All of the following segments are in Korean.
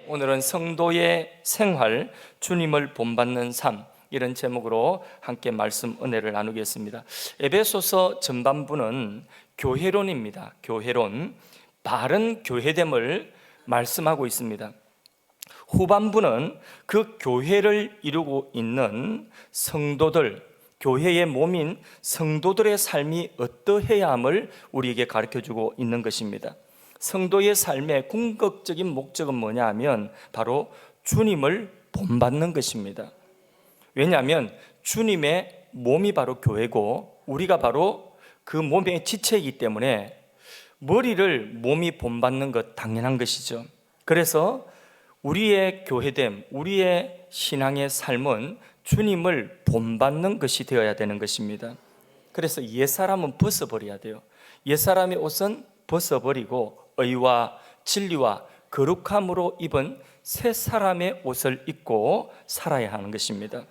오늘은 성도의 생활, 주님을 본받는 삶, 이런 제목으로 함께 말씀 은혜를 나누겠습니다. 에베소서 전반부는 교회론입니다. 교회론, 바른 교회됨을 말씀하고 있습니다. 후반부는 그 교회를 이루고 있는 성도들, 교회의 몸인 성도들의 삶이 어떠해야 함을 우리에게 가르쳐주고 있는 것입니다. 성도의 삶의 궁극적인 목적은 뭐냐 하면 바로 주님을 본받는 것입니다. 왜냐하면 주님의 몸이 바로 교회고 우리가 바로 그 몸의 지체이기 때문에 머리를 몸이 본받는 것 당연한 것이죠. 그래서 우리의 교회됨, 우리의 신앙의 삶은 주님을 본받는 것이 되어야 되는 것입니다. 그래서 옛사람은 벗어버려야 돼요. 옛사람의 옷은 벗어버리고 의와 진리와 거룩함으로 입은 새 사람의 옷을 입고 살아야 하는 것입니다.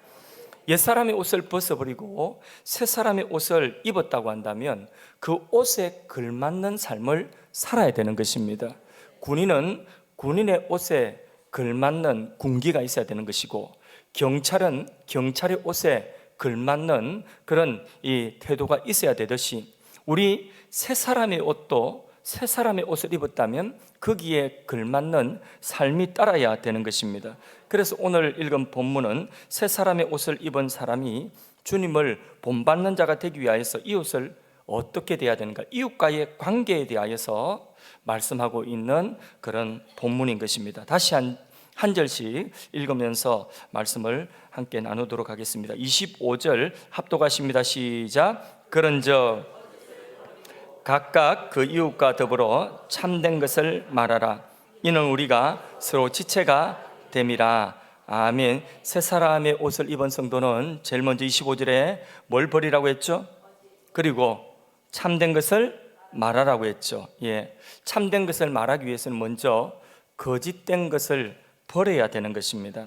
옛사람의 옷을 벗어버리고 새 사람의 옷을 입었다고 한다면 그 옷에 걸맞는 삶을 살아야 되는 것입니다. 군인은 군인의 옷에 걸맞는 군기가 있어야 되는 것이고, 경찰은 경찰의 옷에 걸맞는 그런 이 태도가 있어야 되듯이 우리 새 사람의 옷도 새 사람의 옷을 입었다면 거기에 걸맞는 삶이 따라야 되는 것입니다. 그래서 오늘 읽은 본문은 새 사람의 옷을 입은 사람이 주님을 본받는 자가 되기 위하여서 이웃을 어떻게 대해야 되는가, 이웃과의 관계에 대하여서 말씀하고 있는 그런 본문인 것입니다. 다시 한 절씩 읽으면서 말씀을 함께 나누도록 하겠습니다. 25절 합독하십니다. 시작. 그런즉 각각 그 이웃과 더불어 참된 것을 말하라. 이는 우리가 서로 지체가 됨이라. 아멘. 새 사람의 옷을 입은 성도는 제일 먼저 25절에 뭘 버리라고 했죠? 그리고 참된 것을 말하라고 했죠. 참된 것을 말하기 위해서는 먼저 거짓된 것을 버려야 되는 것입니다.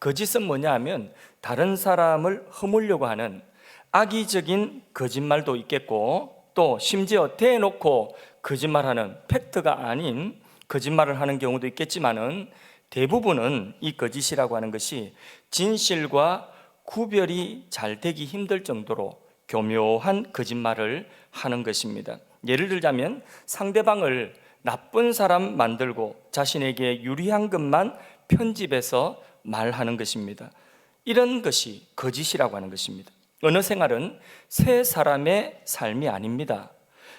거짓은 뭐냐 하면 다른 사람을 허물려고 하는 악의적인 거짓말도 있겠고, 또 심지어 대놓고 거짓말하는, 팩트가 아닌 거짓말을 하는 경우도 있겠지만은 대부분은 이 거짓이라고 하는 것이 진실과 구별이 잘 되기 힘들 정도로 교묘한 거짓말을 하는 것입니다. 예를 들자면 상대방을 나쁜 사람 만들고 자신에게 유리한 것만 편집해서 말하는 것입니다. 이런 것이 거짓이라고 하는 것입니다. 언어 생활은 새 사람의 삶이 아닙니다.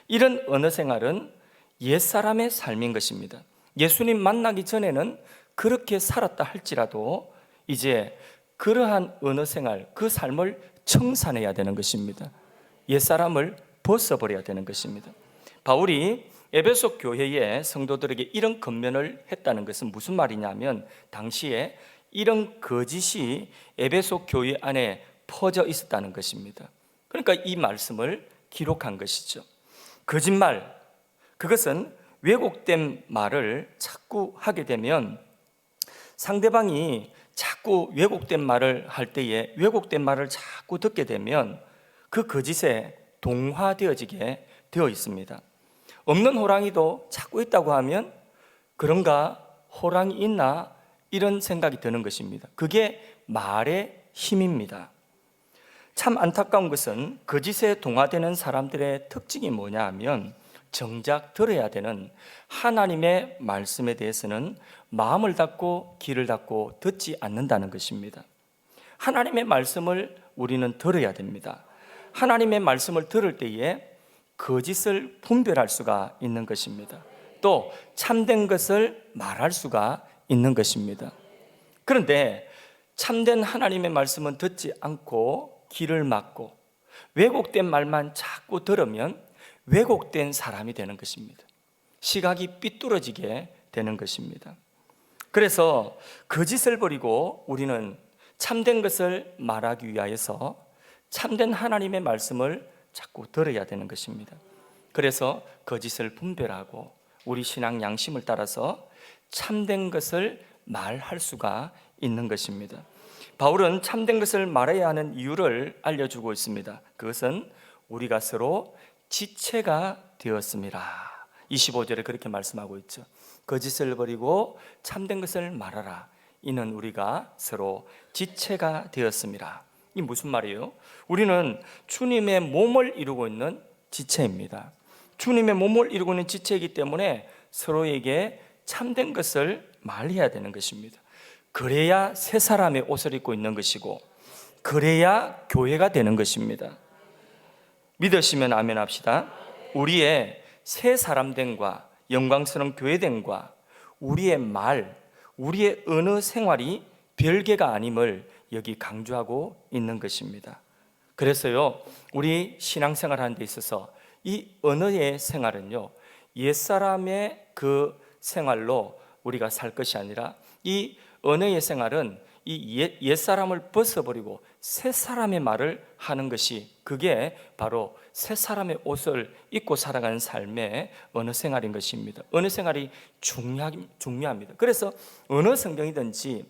이런 언어 생활은 옛 사람의 삶인 것입니다. 예수님 만나기 전에는 그렇게 살았다 할지라도 이제 그러한 언어 생활, 그 삶을 청산해야 되는 것입니다. 옛 사람을 벗어버려야 되는 것입니다. 바울이 에베소 교회의 성도들에게 이런 권면을 했다는 것은 무슨 말이냐면, 당시에 이런 거짓이 에베소 교회 안에 퍼져 있었다는 것입니다. 그러니까 이 말씀을 기록한 것이죠. 거짓말, 그것은 왜곡된 말을 자꾸 하게 되면, 상대방이 자꾸 왜곡된 말을 할 때에 왜곡된 말을 자꾸 듣게 되면 그 거짓에 동화되어지게 되어 있습니다. 없는 호랑이도 자꾸 있다고 하면 그런가, 호랑이 있나, 이런 생각이 드는 것입니다. 그게 말의 힘입니다. 참 안타까운 것은 거짓에 동화되는 사람들의 특징이 뭐냐 하면, 정작 들어야 되는 하나님의 말씀에 대해서는 마음을 닫고 귀를 닫고 듣지 않는다는 것입니다. 하나님의 말씀을 우리는 들어야 됩니다. 하나님의 말씀을 들을 때에 거짓을 분별할 수가 있는 것입니다. 또 참된 것을 말할 수가 있는 것입니다. 그런데 참된 하나님의 말씀은 듣지 않고 귀를 막고 왜곡된 말만 자꾸 들으면 왜곡된 사람이 되는 것입니다. 시각이 삐뚤어지게 되는 것입니다. 그래서 거짓을 버리고 우리는 참된 것을 말하기 위하여서 참된 하나님의 말씀을 자꾸 들어야 되는 것입니다. 그래서 거짓을 분별하고 우리 신앙 양심을 따라서 참된 것을 말할 수가 있는 것입니다. 바울은 참된 것을 말해야 하는 이유를 알려주고 있습니다. 그것은 우리가 서로 지체가 되었습니다. 25절에 그렇게 말씀하고 있죠. 거짓을 버리고 참된 것을 말하라. 이는 우리가 서로 지체가 되었습니다. 이 무슨 말이에요? 우리는 주님의 몸을 이루고 있는 지체입니다. 주님의 몸을 이루고 있는 지체이기 때문에 서로에게 참된 것을 말해야 되는 것입니다. 그래야 새 사람의 옷을 입고 있는 것이고, 그래야 교회가 되는 것입니다. 믿으시면 아멘 합시다. 우리의 새 사람됨과 영광스러운 교회됨과 우리의 말, 우리의 언어 생활이 별개가 아님을 여기 강조하고 있는 것입니다. 그래서요, 우리 신앙생활 하는 데 있어서 이 언어의 생활은요, 옛사람의 그 생활로 우리가 살 것이 아니라 이 언어의 생활은 이 옛사람을 벗어버리고 새 사람의 말을 하는 것이, 그게 바로 새 사람의 옷을 입고 살아가는 삶의 언어 생활인 것입니다. 언어 생활이 중요합니다. 그래서 어느 성경이든지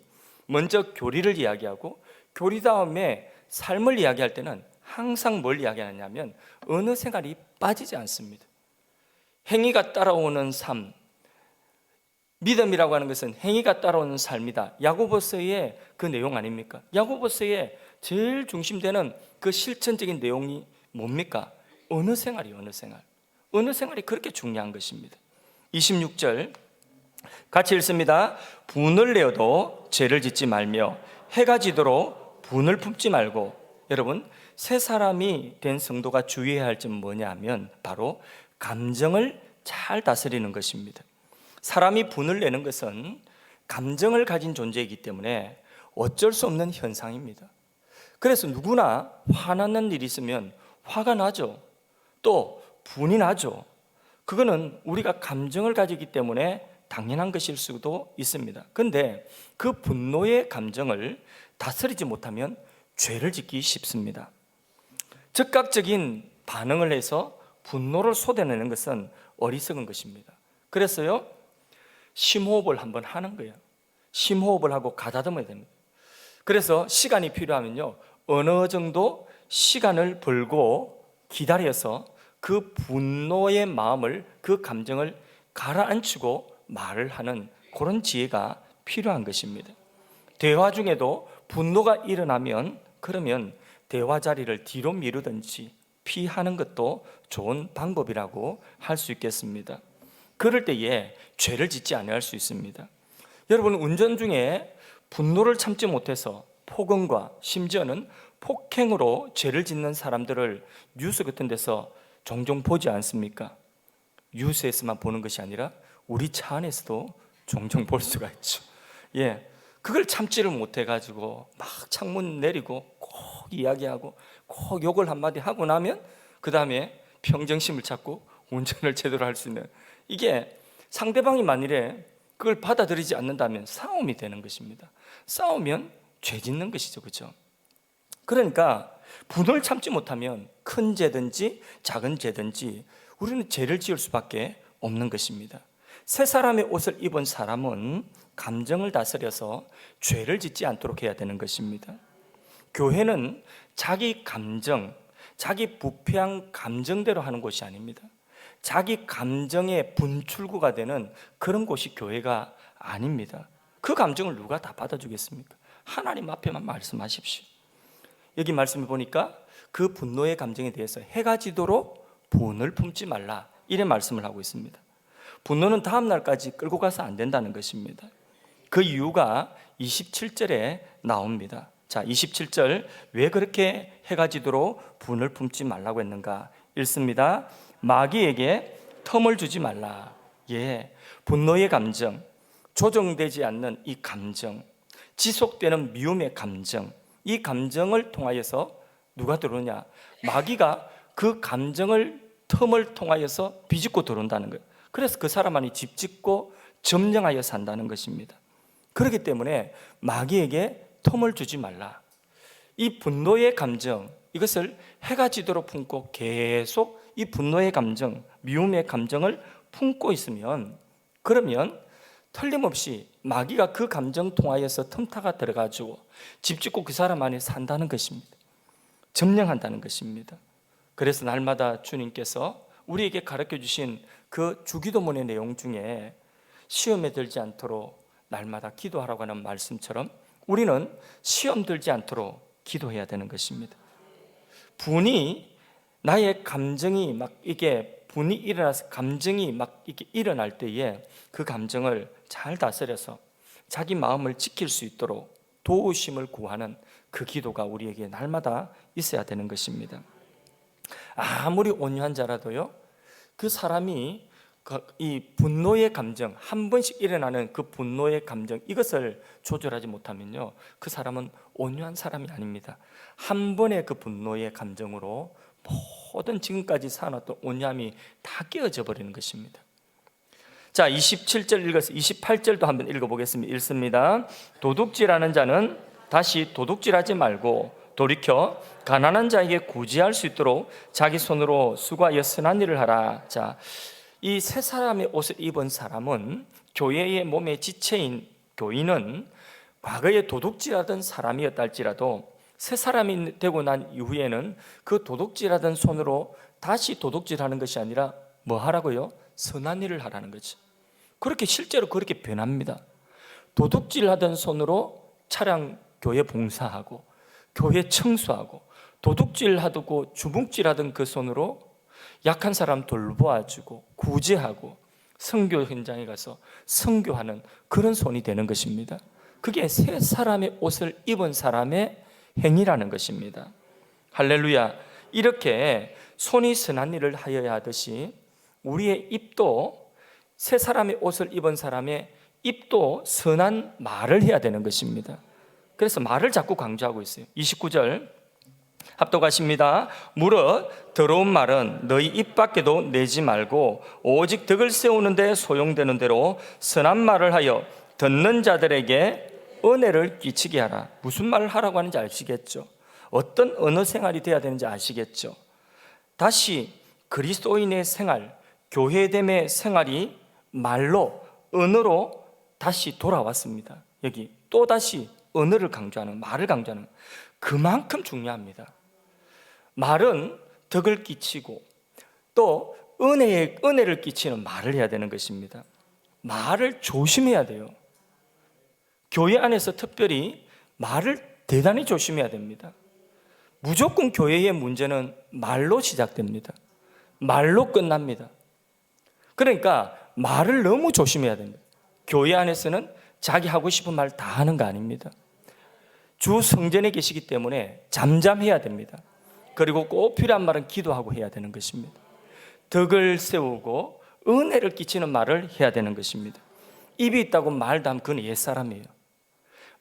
먼저 교리를 이야기하고 교리 다음에 삶을 이야기할 때는 항상 뭘 이야기하냐면 언어 생활이 빠지지 않습니다. 행위가 따라오는 삶, 믿음이라고 하는 것은 행위가 따라오는 삶이다. 야고보서의 그 내용 아닙니까? 야고보서의 제일 중심되는 그 실천적인 내용이 뭡니까? 언어 생활이에요. 언어 생활. 언어 생활이 그렇게 중요한 것입니다. 26절 같이 읽습니다. 분을 내어도 죄를 짓지 말며 해가 지도록 분을 품지 말고. 여러분, 새 사람이 된 성도가 주의해야 할 점은 뭐냐면 바로 감정을 잘 다스리는 것입니다. 사람이 분을 내는 것은 감정을 가진 존재이기 때문에 어쩔 수 없는 현상입니다. 그래서 누구나 화나는 일이 있으면 화가 나죠. 또 분이 나죠. 그거는 우리가 감정을 가지기 때문에 당연한 것일 수도 있습니다. 그런데 그 분노의 감정을 다스리지 못하면 죄를 짓기 쉽습니다. 즉각적인 반응을 해서 분노를 쏟아내는 것은 어리석은 것입니다. 그래서요, 심호흡을 한번 하는 거예요. 심호흡을 하고 가다듬어야 됩니다. 그래서 시간이 필요하면요, 어느 정도 시간을 벌고 기다려서 그 분노의 마음을, 그 감정을 가라앉히고 말을 하는 그런 지혜가 필요한 것입니다. 대화 중에도 분노가 일어나면 그러면 대화 자리를 뒤로 미루든지 피하는 것도 좋은 방법이라고 할 수 있겠습니다. 그럴 때에 죄를 짓지 아니할 수 있습니다. 여러분, 운전 중에 분노를 참지 못해서 폭언과 심지어는 폭행으로 죄를 짓는 사람들을 뉴스 같은 데서 종종 보지 않습니까? 뉴스에서만 보는 것이 아니라 우리 차 안에서도 종종 볼 수가 있죠. 그걸 참지를 못해가지고 막 창문 내리고 꼭 이야기하고 꼭 욕을 한마디 하고 나면 그 다음에 평정심을 찾고 운전을 제대로 할 수 있는, 이게 상대방이 만일에 그걸 받아들이지 않는다면 싸움이 되는 것입니다. 싸우면 죄 짓는 것이죠. 그렇죠? 그러니까 분을 참지 못하면 큰 죄든지 작은 죄든지 우리는 죄를 지을 수밖에 없는 것입니다. 새 사람의 옷을 입은 사람은 감정을 다스려서 죄를 짓지 않도록 해야 되는 것입니다. 교회는 자기 감정, 자기 부패한 감정대로 하는 곳이 아닙니다. 자기 감정의 분출구가 되는 그런 곳이 교회가 아닙니다. 그 감정을 누가 다 받아주겠습니까? 하나님 앞에만 말씀하십시오. 여기 말씀해 보니까 그 분노의 감정에 대해서 해가 지도록 분을 품지 말라, 이런 말씀을 하고 있습니다. 분노는 다음 날까지 끌고 가서 안 된다는 것입니다. 그 이유가 27절에 나옵니다. 자, 27절, 왜 그렇게 해가 지도록 분을 품지 말라고 했는가? 읽습니다. 마귀에게 텀을 주지 말라. 분노의 감정, 조정되지 않는 이 감정, 지속되는 미움의 감정, 이 감정을 통하여서 누가 들어오냐? 마귀가 그 감정을, 텀을 통하여서 비집고 들어온다는 거예요. 그래서 그 사람 안에 집 짓고 점령하여 산다는 것입니다. 그렇기 때문에 마귀에게 텀을 주지 말라. 이 분노의 감정, 이것을 해가 지도록 품고 계속 이 분노의 감정, 미움의 감정을 품고 있으면, 그러면 틀림없이 마귀가 그 감정 통하여서 틈타가 들어가지고 집 짓고 그 사람 안에 산다는 것입니다. 점령한다는 것입니다. 그래서 날마다 주님께서 우리에게 가르쳐 주신 그 주기도문의 내용 중에 시험에 들지 않도록 날마다 기도하라고 하는 말씀처럼 우리는 시험 들지 않도록 기도해야 되는 것입니다. 나의 감정이 막 분이 일어나서 감정이 막 이렇게 일어날 때에 그 감정을 잘 다스려서 자기 마음을 지킬 수 있도록 도우심을 구하는 그 기도가 우리에게 날마다 있어야 되는 것입니다. 아무리 온유한 자라도요, 그 사람이 이 분노의 감정, 한 번씩 일어나는 그 분노의 감정, 이것을 조절하지 못하면요, 그 사람은 온유한 사람이 아닙니다. 한 번의 그 분노의 감정으로 모든 지금까지 쌓아놨던 온유함이 다 깨어져 버리는 것입니다. 자, 27절 읽어서 28절도 한번 읽어보겠습니다. 읽습니다. 도둑질하는 자는 다시 도둑질하지 말고 돌이켜 가난한 자에게 구제할 수 있도록 자기 손으로 수고하여 선한 일을 하라. 자, 이 세 사람의 옷을 입은 사람은 교회의 몸의 지체인 교인은 과거에 도둑질하던 사람이었다 할지라도 새 사람이 되고 난 이후에는 그 도둑질하던 손으로 다시 도둑질하는 것이 아니라 뭐 하라고요? 선한 일을 하라는 거지. 그렇게 실제로 그렇게 변합니다. 도둑질하던 손으로 차량 교회 봉사하고 교회 청소하고, 도둑질하고 주먹질하던 그 손으로 약한 사람 돌보아주고 구제하고 선교 현장에 가서 선교하는 그런 손이 되는 것입니다. 그게 새 사람의 옷을 입은 사람의 행위라는 것입니다. 할렐루야. 이렇게 손이 선한 일을 하여야 하듯이 우리의 입도, 새 사람의 옷을 입은 사람의 입도 선한 말을 해야 되는 것입니다. 그래서 말을 자꾸 강조하고 있어요. 29절 합독하십니다. 무릇 더러운 말은 너희 입 밖에도 내지 말고 오직 덕을 세우는 데 소용되는 대로 선한 말을 하여 듣는 자들에게 은혜를 끼치게 하라. 무슨 말을 하라고 하는지 아시겠죠? 어떤 언어 생활이 돼야 되는지 아시겠죠? 다시 그리스도인의 생활, 교회됨의 생활이 말로, 언어로 다시 돌아왔습니다. 여기 또다시 언어를 강조하는, 말을 강조하는, 그만큼 중요합니다. 말은 덕을 끼치고 또 은혜를 끼치는 말을 해야 되는 것입니다. 말을 조심해야 돼요. 교회 안에서 특별히 말을 대단히 조심해야 됩니다. 무조건 교회의 문제는 말로 시작됩니다. 말로 끝납니다. 그러니까 말을 너무 조심해야 됩니다. 교회 안에서는 자기 하고 싶은 말 다 하는 거 아닙니다. 주 성전에 계시기 때문에 잠잠해야 됩니다. 그리고 꼭 필요한 말은 기도하고 해야 되는 것입니다. 덕을 세우고 은혜를 끼치는 말을 해야 되는 것입니다. 입이 있다고 말도 하면 그건 옛사람이에요.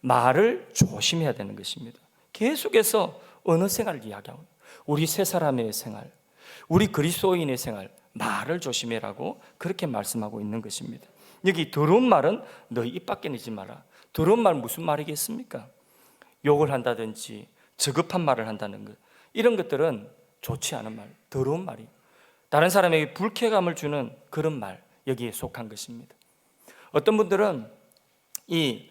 말을 조심해야 되는 것입니다. 계속해서 언어 생활을 이야기하고, 우리 세 사람의 생활, 우리 그리스도인의 생활, 말을 조심해라고 그렇게 말씀하고 있는 것입니다. 여기 더러운 말은 너희 입 밖에 내지 마라. 더러운 말 무슨 말이겠습니까? 욕을 한다든지 저급한 말을 한다는 것, 이런 것들은 좋지 않은 말, 더러운 말이, 다른 사람에게 불쾌감을 주는 그런 말, 여기에 속한 것입니다. 어떤 분들은 이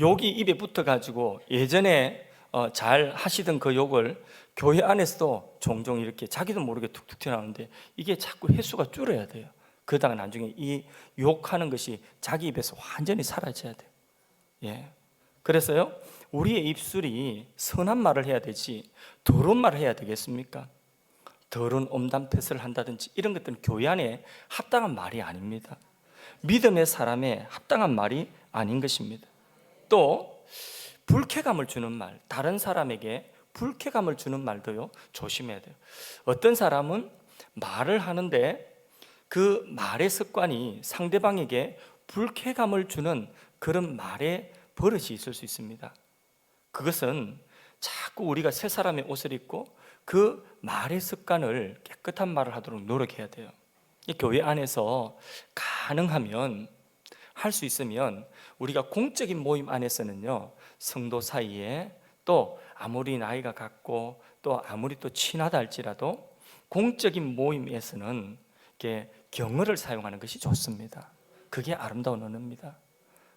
욕이 입에 붙어가지고 예전에 잘 하시던 그 욕을 교회 안에서도 종종 이렇게 자기도 모르게 툭툭 튀어나오는데 이게 자꾸 횟수가 줄어야 돼요. 그러다가 나중에 이 욕하는 것이 자기 입에서 완전히 사라져야 돼요. 예. 그래서요, 우리의 입술이 선한 말을 해야 되지 더러운 말을 해야 되겠습니까? 더러운 엄담패스를 한다든지 이런 것들은 교회 안에 합당한 말이 아닙니다. 믿음의 사람의 합당한 말이 아닌 것입니다. 또 불쾌감을 주는 말, 다른 사람에게 불쾌감을 주는 말도요, 조심해야 돼요. 어떤 사람은 말을 하는데 그 말의 습관이 상대방에게 불쾌감을 주는 그런 말의 버릇이 있을 수 있습니다. 그것은 자꾸 우리가 새 사람의 옷을 입고 그 말의 습관을 깨끗한 말을 하도록 노력해야 돼요. 교회 안에서 가능하면, 할 수 있으면 우리가 공적인 모임 안에서는요, 성도 사이에 또 아무리 나이가 같고 또 아무리 또 친하다 할지라도 공적인 모임에서는 이렇게 경어를 사용하는 것이 좋습니다. 그게 아름다운 언어입니다.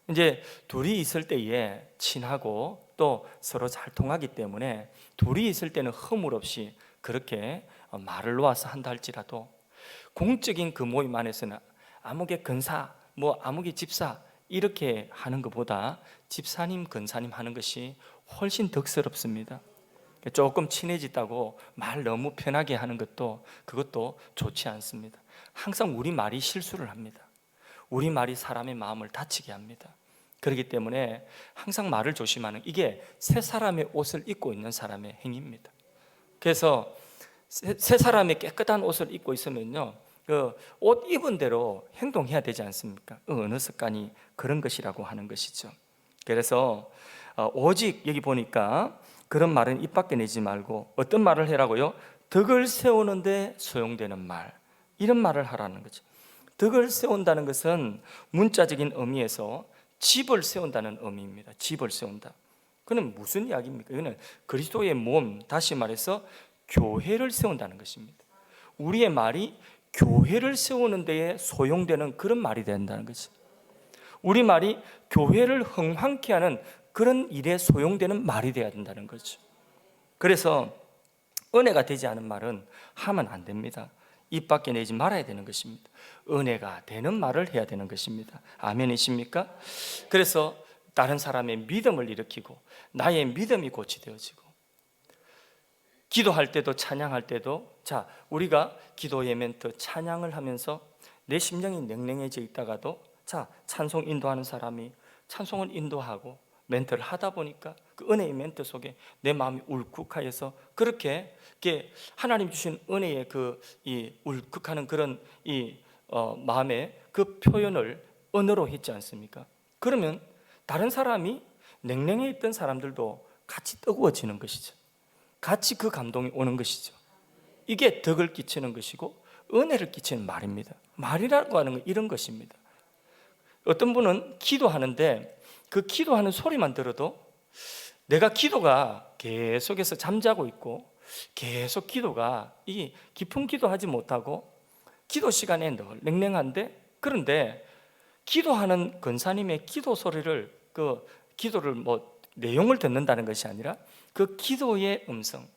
이제 둘이 있을 때에 친하고 또 서로 잘 통하기 때문에 둘이 있을 때는 허물 없이 그렇게 말을 놓아서 한다 할지라도 공적인 그 모임 안에서는 아무개 근사 뭐 아무개 집사 이렇게 하는 것보다 집사님, 권사님 하는 것이 훨씬 덕스럽습니다. 조금 친해졌다고 말 너무 편하게 하는 것도 그것도 좋지 않습니다. 항상 우리 말이 실수를 합니다. 우리 말이 사람의 마음을 다치게 합니다. 그렇기 때문에 항상 말을 조심하는, 이게 새 사람의 옷을 입고 있는 사람의 행위입니다. 그래서 새 사람의 깨끗한 옷을 입고 있으면요, 그 옷 입은 대로 행동해야 되지 않습니까? 언어 습관이 그런 것이라고 하는 것이죠. 그래서 오직 여기 보니까 그런 말은 입 밖에 내지 말고 어떤 말을 해라고요? 덕을 세우는데 소용되는 말, 이런 말을 하라는 거죠. 덕을 세운다는 것은 문자적인 의미에서 집을 세운다는 의미입니다. 집을 세운다. 그는 무슨 이야기입니까? 이거는 그리스도의 몸, 다시 말해서 교회를 세운다는 것입니다. 우리의 말이 교회를 세우는 데에 소용되는 그런 말이 된다는 거죠. 우리 말이 교회를 흥황케 하는 그런 일에 소용되는 말이 되어야 된다는 거죠. 그래서 은혜가 되지 않은 말은 하면 안 됩니다. 입 밖에 내지 말아야 되는 것입니다. 은혜가 되는 말을 해야 되는 것입니다. 아멘이십니까? 그래서 다른 사람의 믿음을 일으키고 나의 믿음이 고치되어지고, 기도할 때도 찬양할 때도, 자, 우리가 기도의 멘트 찬양을 하면서 내 심령이 냉랭해져 있다가도, 자, 찬송 인도하는 사람이 찬송을 인도하고 멘트를 하다 보니까 그 은혜의 멘트 속에 내 마음이 울컥하여서 그렇게 하나님 주신 은혜의 이 울컥하는 그런 마음의 그 표현을 언어로 했지 않습니까? 그러면 다른 사람이 냉랭해 있던 사람들도 같이 뜨거워지는 것이죠. 같이 그 감동이 오는 것이죠. 이게 덕을 끼치는 것이고 은혜를 끼치는 말입니다. 말이라고 하는 건 이런 것입니다. 어떤 분은 기도하는데 그 기도하는 소리만 들어도 내가 기도가 계속해서 잠자고 있고 계속 기도가 이 깊은 기도하지 못하고 기도 시간에 늘 냉랭한데, 그런데 기도하는 권사님의 기도 소리를, 그 기도를 뭐 내용을 듣는다는 것이 아니라 그 기도의 음성,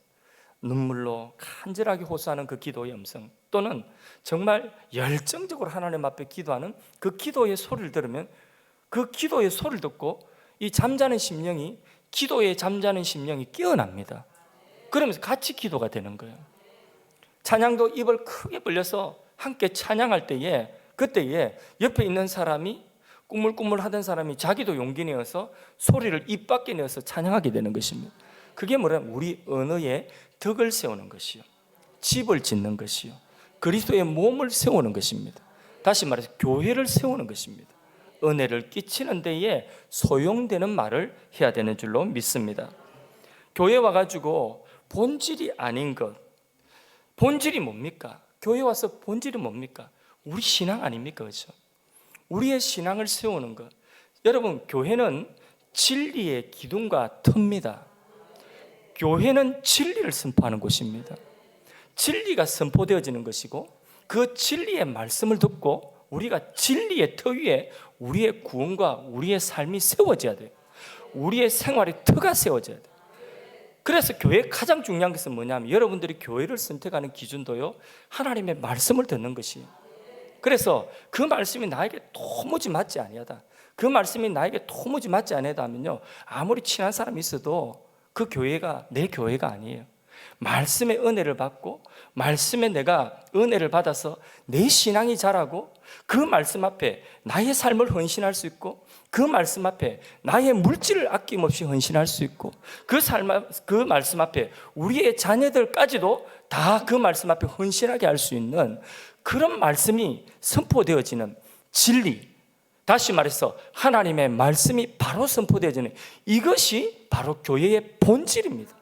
눈물로 간절하게 호소하는 그 기도의 음성, 또는 정말 열정적으로 하나님 앞에 기도하는 그 기도의 소리를 들으면 그 기도의 소리를 듣고 이 잠자는 심령이, 기도에 잠자는 심령이 깨어납니다. 그러면서 같이 기도가 되는 거예요. 찬양도 입을 크게 벌려서 함께 찬양할 때에, 그때에 옆에 있는 사람이, 꾸물꾸물 하던 사람이 자기도 용기 내어서 소리를 입 밖에 내어서 찬양하게 되는 것입니다. 그게 뭐냐면 우리 언어에 덕을 세우는 것이요, 집을 짓는 것이요, 그리스도의 몸을 세우는 것입니다. 다시 말해서 교회를 세우는 것입니다. 은혜를 끼치는 데에 소용되는 말을 해야 되는 줄로 믿습니다. 교회 와가지고 본질이 아닌 것, 본질이 뭡니까? 교회 와서 본질이 뭡니까? 우리 신앙 아닙니까? 그렇죠? 우리의 신앙을 세우는 것. 여러분, 교회는 진리의 기둥과 터입니다. 교회는 진리를 선포하는 곳입니다. 진리가 선포되어지는 것이고, 그 진리의 말씀을 듣고 우리가 진리의 터 위에 우리의 구원과 우리의 삶이 세워져야 돼요. 우리의 생활의 터가 세워져야 돼요. 그래서 교회의 가장 중요한 것은 뭐냐면, 여러분들이 교회를 선택하는 기준도요, 하나님의 말씀을 듣는 것이에요. 그래서 그 말씀이 나에게 도무지 맞지 아니하다, 그 말씀이 나에게 도무지 맞지 아니하다 하면요, 아무리 친한 사람이 있어도 그 교회가 내 교회가 아니에요. 말씀의 은혜를 받고 말씀에 내가 은혜를 받아서 내 신앙이 자라고, 그 말씀 앞에 나의 삶을 헌신할 수 있고, 그 말씀 앞에 나의 물질을 아낌없이 헌신할 수 있고, 그 말씀 앞에 우리의 자녀들까지도 다 그 말씀 앞에 헌신하게 할 수 있는 그런 말씀이 선포되어지는 진리, 다시 말해서 하나님의 말씀이 바로 선포되어지는 이것이 바로 교회의 본질입니다.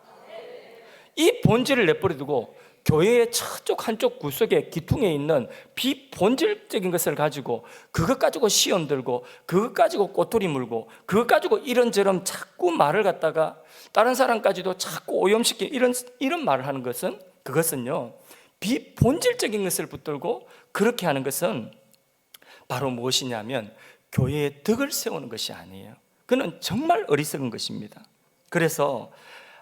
이 본질을 내버려두고 교회의 저쪽 한쪽 구석에 기퉁에 있는 비본질적인 것을 가지고 그것 가지고 시험 들고 그것 가지고 꼬투리 물고 그것 가지고 이런저런 자꾸 말을 갖다가 다른 사람까지도 자꾸 오염시키는 이런 말을 하는 것은, 그것은요, 비본질적인 것을 붙들고 그렇게 하는 것은 바로 무엇이냐면 교회의 덕을 세우는 것이 아니에요. 그는 정말 어리석은 것입니다. 그래서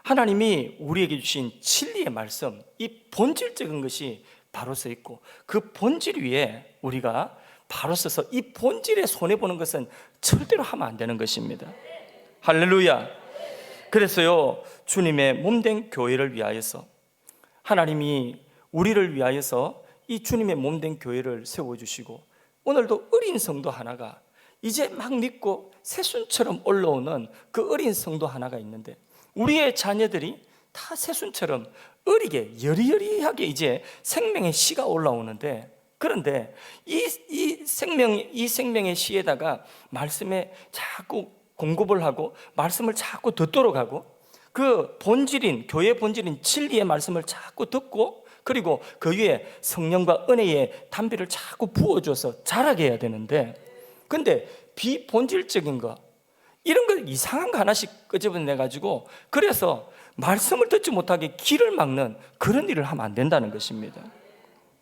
하나님이 우리에게 주신 진리의 말씀, 이 본질적인 것이 바로 서 있고 그 본질 위에 우리가 바로 서서 이 본질에 손해보는 것은 절대로 하면 안 되는 것입니다. 할렐루야. 그래서요, 주님의 몸된 교회를 위하여서 하나님이 우리를 위하여서 이 주님의 몸된 교회를 세워주시고, 오늘도 어린 성도 하나가 이제 막 믿고 새순처럼 올라오는 그 어린 성도 하나가 있는데, 우리의 자녀들이 다 새순처럼 어리게 여리여리하게 이제 생명의 씨가 올라오는데, 그런데 이 생명의 씨에다가 말씀에 자꾸 공급을 하고 말씀을 자꾸 듣도록 하고, 그 본질인 교회의 본질인 진리의 말씀을 자꾸 듣고, 그리고 그 위에 성령과 은혜의 담비를 자꾸 부어줘서 자라게 해야 되는데, 근데 비본질적인 거, 이런 거 이상한 거 하나씩 끄집어내 가지고, 그래서 말씀을 듣지 못하게 길을 막는 그런 일을 하면 안 된다는 것입니다.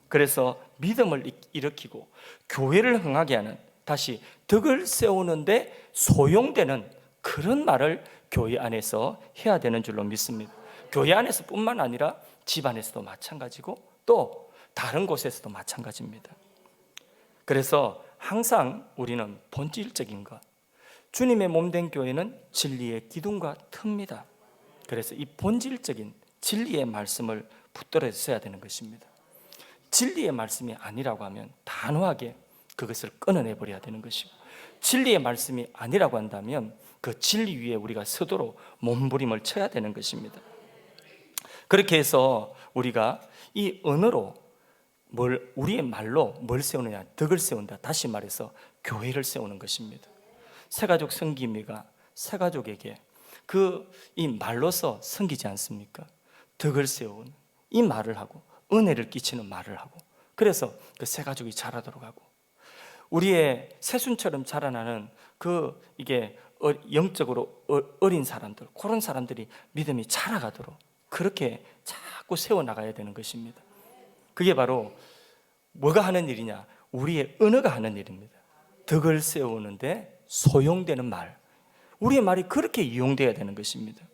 그래서 믿음을 일으키고 교회를 흥하게 하는, 다시 덕을 세우는데 소용되는 그런 말을 교회 안에서 해야 되는 줄로 믿습니다. 교회 안에서 뿐만 아니라 집 안에서도 마찬가지고 또 다른 곳에서도 마찬가지입니다. 그래서 항상 우리는 본질적인 것, 주님의 몸된 교회는 진리의 기둥과 틉니다. 그래서 이 본질적인 진리의 말씀을 붙들어 있어야 되는 것입니다. 진리의 말씀이 아니라고 하면 단호하게 그것을 끊어내버려야 되는 것이고, 진리의 말씀이 아니라고 한다면 그 진리 위에 우리가 서도록 몸부림을 쳐야 되는 것입니다. 그렇게 해서 우리가 이 언어로 우리의 말로 뭘 세우느냐, 덕을 세운다. 다시 말해서 교회를 세우는 것입니다. 새가족 섬김이가 새가족에게 이 말로서 섬기지 않습니까? 덕을 세운 이 말을 하고 은혜를 끼치는 말을 하고, 그래서 그 새가족이 자라도록 하고, 우리의 새순처럼 자라나는 이게 영적으로 어린 사람들, 그런 사람들이 믿음이 자라가도록 그렇게 자꾸 세워나가야 되는 것입니다. 그게 바로 뭐가 하는 일이냐? 우리의 언어가 하는 일입니다. 덕을 세우는데 소용되는 말, 우리의 말이 그렇게 이용되어야 되는 것입니다.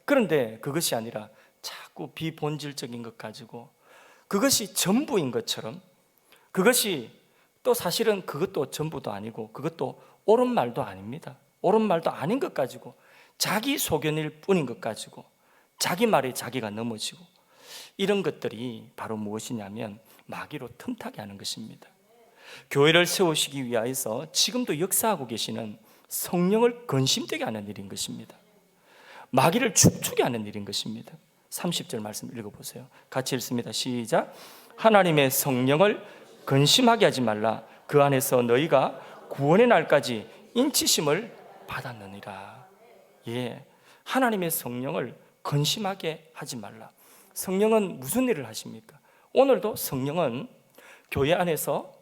그런데 그것이 아니라 자꾸 비본질적인 것 가지고 그것이 전부인 것처럼, 그것이 또 사실은 그것도 전부도 아니고 그것도 옳은 말도 아닙니다. 옳은 말도 아닌 것 가지고 자기 소견일 뿐인 것 가지고 자기 말에 자기가 넘어지고, 이런 것들이 바로 무엇이냐면 마귀로 틈타게 하는 것입니다. 교회를 세우시기 위하여서 지금도 역사하고 계시는 성령을 근심되게 하는 일인 것입니다. 마귀를 춤추게 하는 일인 것입니다. 30절 말씀 읽어보세요. 같이 읽습니다. 시작. 하나님의 성령을 근심하게 하지 말라. 그 안에서 너희가 구원의 날까지 인치심을 받았느니라. 예, 하나님의 성령을 근심하게 하지 말라. 성령은 무슨 일을 하십니까? 오늘도 성령은 교회 안에서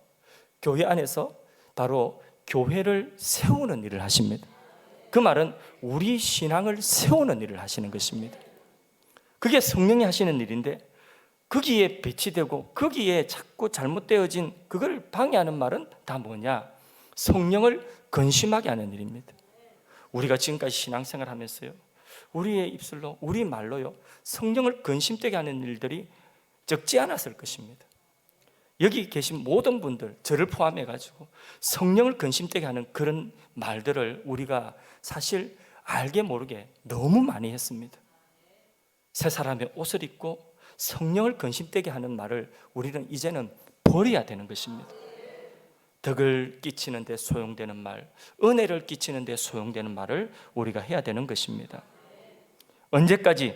바로 교회를 세우는 일을 하십니다. 그 말은 우리 신앙을 세우는 일을 하시는 것입니다. 그게 성령이 하시는 일인데, 거기에 배치되고 거기에 자꾸 잘못되어진 그걸 방해하는 말은 다 뭐냐? 성령을 근심하게 하는 일입니다. 우리가 지금까지 신앙생활 하면서요, 우리의 입술로, 우리 말로요, 성령을 근심되게 하는 일들이 적지 않았을 것입니다. 여기 계신 모든 분들, 저를 포함해 가지고 성령을 근심되게 하는 그런 말들을 우리가 사실 알게 모르게 너무 많이 했습니다. 새 사람의 옷을 입고 성령을 근심되게 하는 말을 우리는 이제는 버려야 되는 것입니다. 덕을 끼치는 데 소용되는 말, 은혜를 끼치는 데 소용되는 말을 우리가 해야 되는 것입니다. 언제까지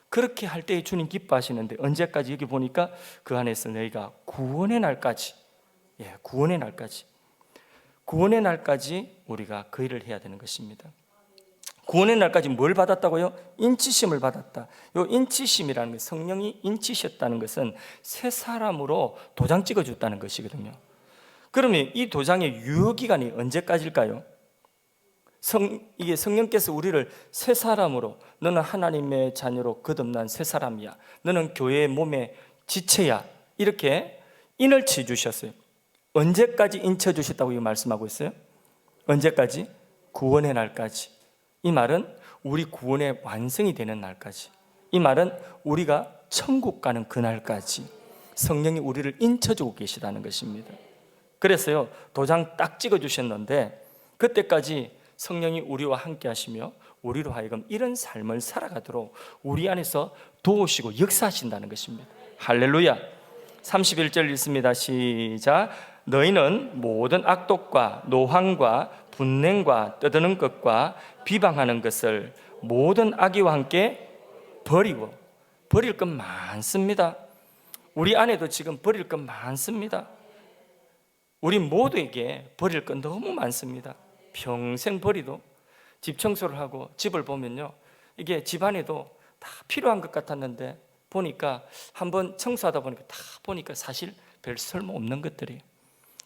그렇게 할 때 주님 기뻐하시는데, 언제까지? 여기 보니까 그 안에서 너희가 구원의 날까지, 구원의 날까지 우리가 그 일을 해야 되는 것입니다. 구원의 날까지 뭘 받았다고요? 인치심을 받았다. 요 인치심이라는 것, 성령이 인치셨다는 것은 새 사람으로 도장 찍어줬다는 것이거든요. 그러면 이 도장의 유효기간이 언제까지일까요? 이게 성령께서 우리를 새 사람으로, 너는 하나님의 자녀로 거듭난 새 사람이야, 너는 교회의 몸의 지체야, 이렇게 인을 치 주셨어요. 언제까지 인쳐 주셨다고 말씀하고 있어요? 언제까지? 구원의 날까지. 이 말은 우리 구원의 완성이 되는 날까지, 이 말은 우리가 천국 가는 그날까지 성령이 우리를 인쳐주고 계시다는 것입니다. 그래서요 도장 딱 찍어 주셨는데 그때까지 성령이 우리와 함께 하시며 우리로 하여금 이런 삶을 살아가도록 우리 안에서 도우시고 역사하신다는 것입니다. 할렐루야. 31절 읽습니다. 시작. 너희는 모든 악독과 노황과 분냉과 떠드는 것과 비방하는 것을 모든 악의와 함께 버리고, 버릴 것 많습니다. 우리 안에도 지금 버릴 것 많습니다. 우리 모두에게 버릴 것 너무 많습니다. 평생 버리도. 집 청소를 하고 집을 보면요, 이게 집안에도 다 필요한 것 같았는데 보니까 한번 청소하다 보니까 다 보니까 사실 별 쓸모없는 것들이에요.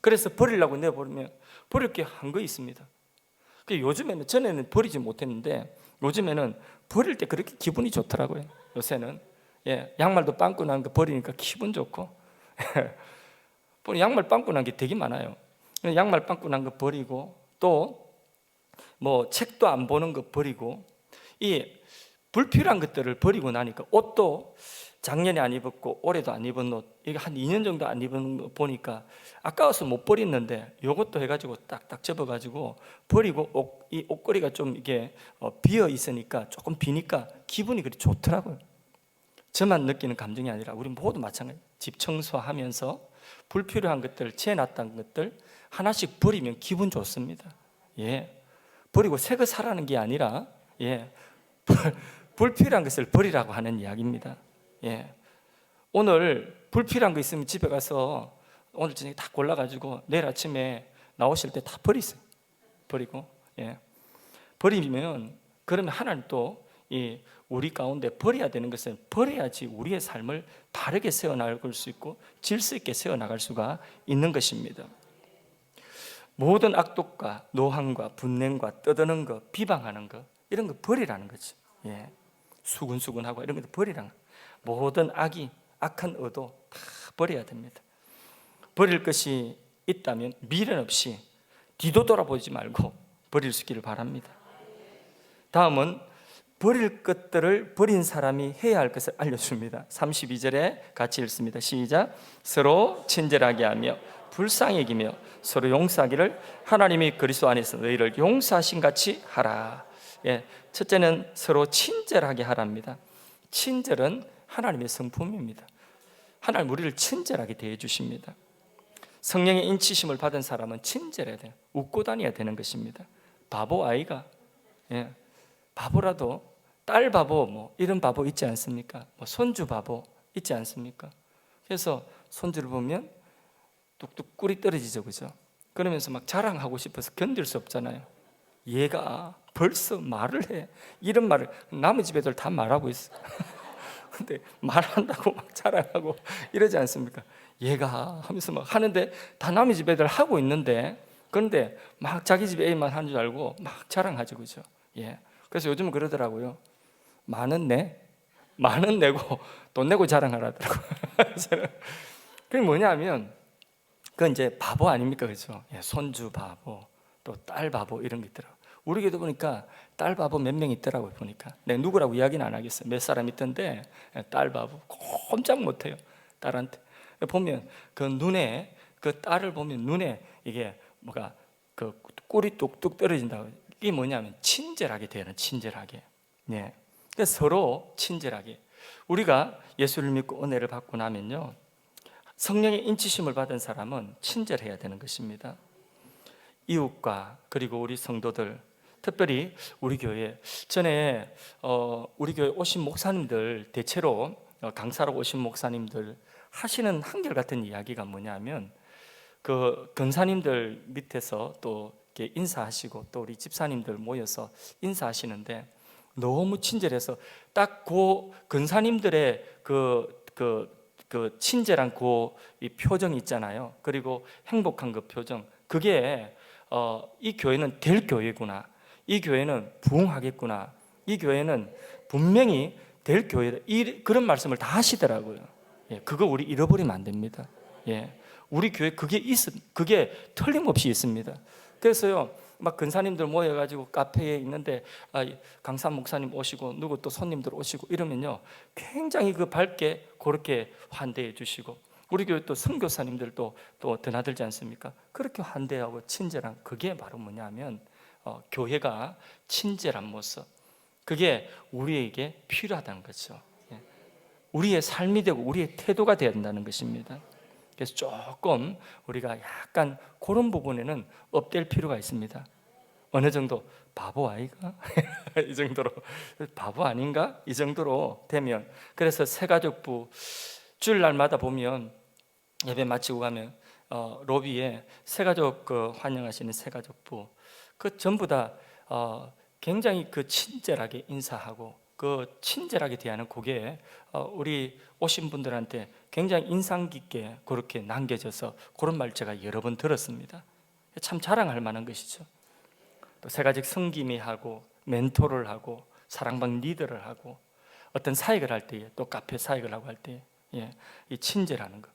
그래서 버리려고 내버리면 버릴 게 한 거 있습니다. 요즘에는, 전에는 버리지 못했는데 요즘에는 버릴 때 그렇게 기분이 좋더라고요. 요새는 양말도 빵꾸 난 거 버리니까 기분 좋고 양말 빵꾸 난 게 되게 많아요. 양말 빵꾸 난 거 버리고, 또 뭐 책도 안 보는 거 버리고, 이 불필요한 것들을 버리고 나니까 옷도 작년에 안 입었고 올해도 안 입은 옷, 이게 한 2년 정도 안 입은 거 보니까 아까워서 못 버렸는데 요것도 해가지고 딱딱 접어가지고 버리고, 이 옷걸이가 좀 이게 비어 있으니까, 조금 비니까 기분이 그리 좋더라고요. 저만 느끼는 감정이 아니라 우리 모두 마찬가지. 집 청소하면서 불필요한 것들, 재놨던 것들 하나씩 버리면 기분 좋습니다. 버리고 새 거 사라는 게 아니라 불필요한 것을 버리라고 하는 이야기입니다. 오늘 불필요한 거 있으면 집에 가서 오늘 저녁에 다 골라가지고 내일 아침에 나오실 때 다 버리세요. 버리고 버리면, 그러면 하나님 또 우리 가운데 버려야 되는 것은 버려야지 우리의 삶을 바르게 세워나갈 수 있고 질서 있게 세워나갈 수가 있는 것입니다. 모든 악독과 노함과 분냉과 떠드는 것, 비방하는 것, 이런 거 버리라는 거죠. 수근수근하고 이런 것도 버리라는 거. 모든 악한 의도 다 버려야 됩니다. 버릴 것이 있다면 미련 없이 뒤도 돌아보지 말고 버릴 수 있기를 바랍니다. 다음은 버릴 것들을 버린 사람이 해야 할 것을 알려줍니다. 32절에 같이 읽습니다. 시작. 서로 친절하게 하며 불쌍히 여기며 서로 용서하기를 하나님이 그리스도 안에서 너희를 용서하신 같이 하라. 첫째는 서로 친절하게 하랍니다. 친절은 하나님의 성품입니다. 하나님 우리를 친절하게 대해 주십니다. 성령의 인치심을 받은 사람은 친절해야 돼요. 웃고 다녀야 되는 것입니다. 바보 아이가, 바보라도 딸 바보 뭐 이런 바보 있지 않습니까? 뭐 손주 바보 있지 않습니까? 그래서 손주를 보면 뚝뚝 꿀이 떨어지죠, 그죠? 그러면서 막 자랑하고 싶어서 견딜 수 없잖아요. 얘가 벌써 말을 해. 이런 말을 남의 집 애들 다 말하고 있어. 근데 말한다고 막 자랑하고 이러지 않습니까? 얘가 하면서 막 하는데 다 남의 집 애들 하고 있는데, 그런데 막 자기 집 애만 하는 줄 알고 막 자랑하죠, 그죠? 그래서 요즘은 그러더라고요. 만은 내고 돈 내고 자랑하라더라고요. 그게 뭐냐면, 그건 이제 바보 아닙니까, 그죠? 손주 바보, 또 딸 바보 이런 게 있더라고요. 우리 교회도 보니까 딸 바보 몇 명 있더라고요. 보니까 내가 누구라고 이야기는 안 하겠어요. 몇 사람 있던데 딸 바보 꼼짝 못해요. 딸한테 보면 그 눈에, 그 딸을 보면 눈에 이게 뭐가 그 꿀이 뚝뚝 떨어진다고. 이게 뭐냐면 친절하게 되는, 친절하게. 그래서 서로 친절하게. 우리가 예수를 믿고 은혜를 받고 나면요, 성령의 인치심을 받은 사람은 친절해야 되는 것입니다. 이웃과, 그리고 우리 성도들, 특별히 우리 교회, 전에 우리 교회 오신 목사님들, 대체로 강사로 오신 목사님들 하시는 한결같은 이야기가 뭐냐면, 그 권사님들 밑에서 또 이렇게 인사하시고 또 우리 집사님들 모여서 인사하시는데 너무 친절해서 딱 그 권사님들의 그 친절한 이 표정이 있잖아요. 그리고 행복한 그 표정, 그게 이 교회는 될 교회구나, 이 교회는 부흥하겠구나, 이 교회는 분명히 될 교회다, 그런 말씀을 다 하시더라고요. 그거 우리 잃어버리면 안 됩니다. 우리 교회 그게 틀림없이 있습니다. 그래서요, 막 근사님들 모여가지고 카페에 있는데 강사 목사님 오시고 누구 또 손님들 오시고 이러면요, 굉장히 그 밝게 그렇게 환대해 주시고, 우리 교회 또 선교사님들도 또 드나들지 않습니까? 그렇게 환대하고 친절한, 그게 바로 뭐냐면 교회가 친절한 모습, 그게 우리에게 필요하다는 거죠. 예. 우리의 삶이 되고 우리의 태도가 되어야 된다는 것입니다. 그래서 조금 우리가 약간 그런 부분에는 업될 필요가 있습니다. 어느 정도 바보 아이가? 이 정도로 바보 아닌가? 이 정도로 되면, 그래서 새가족부 주일날마다 보면 예배 마치고 가면 로비에 새가족 환영하시는 새가족부 그 전부 다 굉장히 그 친절하게 인사하고 그 친절하게 대하는 그게 우리 오신 분들한테 굉장히 인상 깊게 그렇게 남겨져서 그런 말 제가 여러 번 들었습니다. 참 자랑할 만한 것이죠. 또 새가족 성김이 하고 멘토를 하고 사랑방 리더를 하고 어떤 사역을 할 때에 또 카페 사역을 하고 할 때 이 친절하는 것.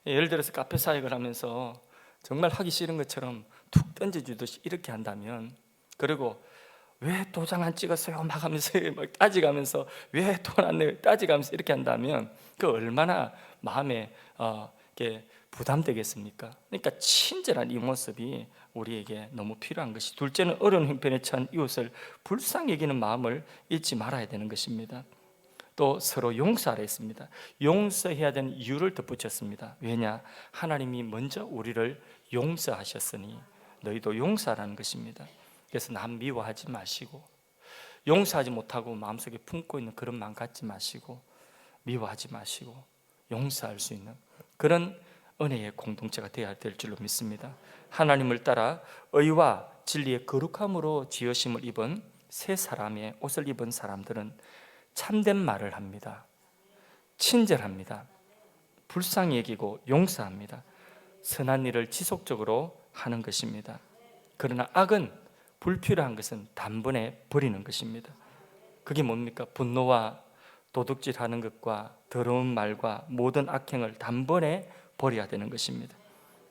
예를 들어서 카페 사역을 하면서 정말 하기 싫은 것처럼 툭 던져주듯이 이렇게 한다면, 그리고 왜 도장 안 찍었어요? 막 하면서 막 따지가면서 왜 돈 안 내요? 따지가면서 이렇게 한다면 그 얼마나 마음에 이렇게 부담되겠습니까? 그러니까 친절한 이 모습이 우리에게 너무 필요한 것이, 둘째는 어려운 형편에 처한 이웃을 불쌍히 여기는 마음을 잊지 말아야 되는 것입니다. 또 서로 용서하라 했습니다. 용서해야 되는 이유를 덧붙였습니다. 왜냐? 하나님이 먼저 우리를 용서하셨으니 너희도 용서하라는 것입니다. 그래서 남 미워하지 마시고, 용서하지 못하고 마음속에 품고 있는 그런 마음 갖지 마시고, 미워하지 마시고 용서할 수 있는 그런 은혜의 공동체가 되어야 될 줄로 믿습니다. 하나님을 따라 의와 진리의 거룩함으로 지으심을 입은 새 사람의 옷을 입은 사람들은 참된 말을 합니다. 친절합니다. 불쌍히 여기고 용서합니다. 선한 일을 지속적으로 하는 것입니다. 그러나 악은, 불필요한 것은 단번에 버리는 것입니다. 그게 뭡니까? 분노와 도둑질하는 것과 더러운 말과 모든 악행을 단번에 버려야 되는 것입니다.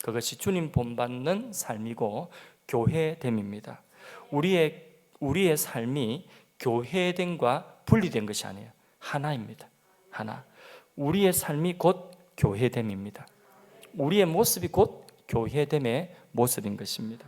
그것이 주님 본받는 삶이고 교회됨입니다. 우리의 삶이 교회됨과 분리된 것이 아니에요. 하나입니다. 하나. 우리의 삶이 곧 교회됨입니다. 우리의 모습이 곧 교회됨의 모습인 것입니다.